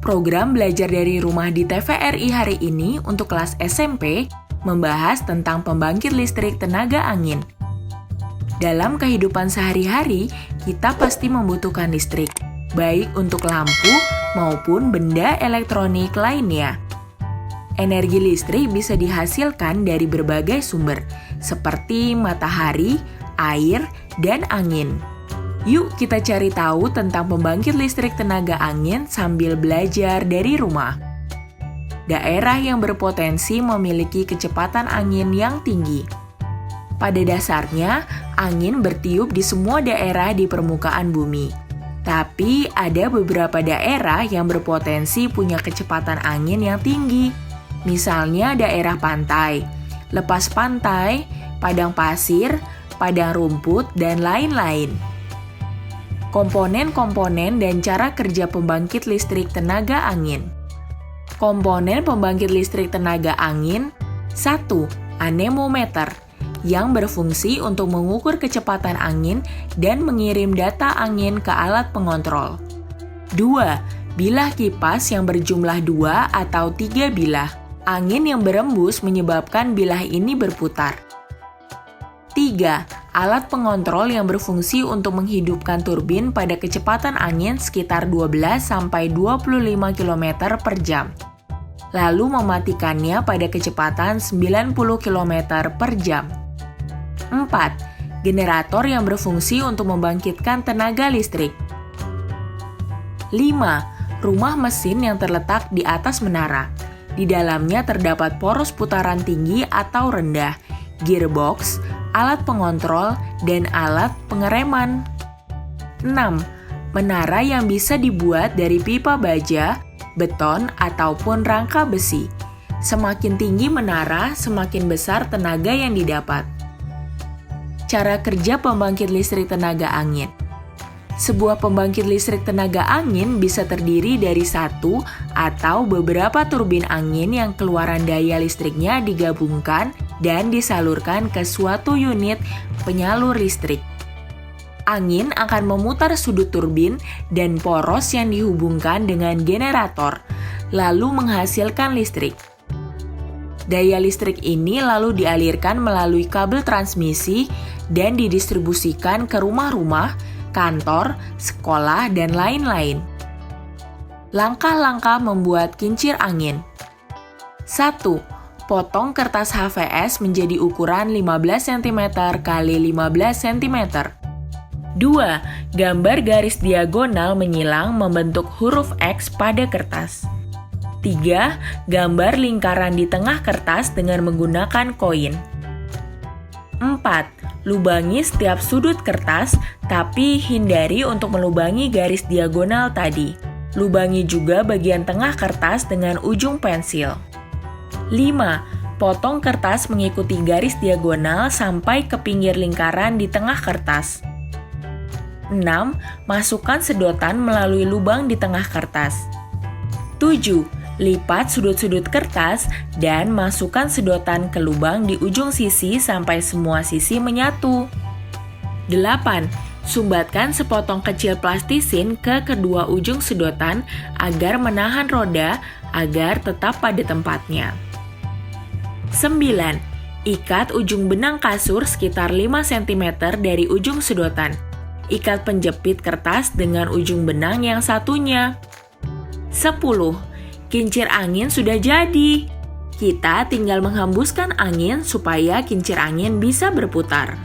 Program belajar dari rumah di TVRI hari ini untuk kelas SMP membahas tentang pembangkit listrik tenaga angin. Dalam kehidupan sehari-hari, kita pasti membutuhkan listrik, baik untuk lampu maupun benda elektronik lainnya. Energi listrik bisa dihasilkan dari berbagai sumber, seperti matahari, air, dan angin. Yuk kita cari tahu tentang pembangkit listrik tenaga angin sambil belajar dari rumah. Daerah yang berpotensi memiliki kecepatan angin yang tinggi. Pada dasarnya, angin bertiup di semua daerah di permukaan bumi. Tapi ada beberapa daerah yang berpotensi punya kecepatan angin yang tinggi. Misalnya daerah pantai, lepas pantai, padang pasir, padang rumput, dan lain-lain. Komponen-komponen dan cara kerja pembangkit listrik tenaga angin. Komponen pembangkit listrik tenaga angin. 1. Anemometer, yang berfungsi untuk mengukur kecepatan angin dan mengirim data angin ke alat pengontrol. 2. Bilah kipas yang berjumlah 2 atau 3 bilah. Angin yang berembus menyebabkan bilah ini berputar. 3. Alat pengontrol yang berfungsi untuk menghidupkan turbin pada kecepatan angin sekitar 12-25 km per jam, lalu mematikannya pada kecepatan 90 km per jam. 4. Generator yang berfungsi untuk membangkitkan tenaga listrik. 5. Rumah mesin yang terletak di atas menara. Di dalamnya terdapat poros putaran tinggi atau rendah, gearbox, alat pengontrol, dan alat pengereman. 6. Menara yang bisa dibuat dari pipa baja, beton, ataupun rangka besi. Semakin tinggi menara, semakin besar tenaga yang didapat. Cara kerja pembangkit listrik tenaga angin. Sebuah pembangkit listrik tenaga angin bisa terdiri dari satu atau beberapa turbin angin yang keluaran daya listriknya digabungkan dan disalurkan ke suatu unit penyalur listrik. Angin akan memutar sudut turbin dan poros yang dihubungkan dengan generator, lalu menghasilkan listrik. Daya listrik ini lalu dialirkan melalui kabel transmisi dan didistribusikan ke rumah-rumah, kantor, sekolah, dan lain-lain. Langkah-langkah membuat kincir angin. 1. Potong kertas HVS menjadi ukuran 15 cm x 15 cm. 2. Gambar garis diagonal menyilang membentuk huruf X pada kertas. 3. Gambar lingkaran di tengah kertas dengan menggunakan koin. 4. Lubangi setiap sudut kertas, tapi hindari untuk melubangi garis diagonal tadi. Lubangi juga bagian tengah kertas dengan ujung pensil. 5. Potong kertas mengikuti garis diagonal sampai ke pinggir lingkaran di tengah kertas. 6. Masukkan sedotan melalui lubang di tengah kertas. 7. Lipat sudut-sudut kertas dan masukkan sedotan ke lubang di ujung sisi sampai semua sisi menyatu. 8. Sumbatkan sepotong kecil plastisin ke kedua ujung sedotan agar menahan roda agar tetap pada tempatnya. 9. Ikat ujung benang kasur sekitar 5 cm dari ujung sedotan. Ikat penjepit kertas dengan ujung benang yang satunya. 10. Kincir angin sudah jadi. Kita tinggal menghembuskan angin supaya kincir angin bisa berputar.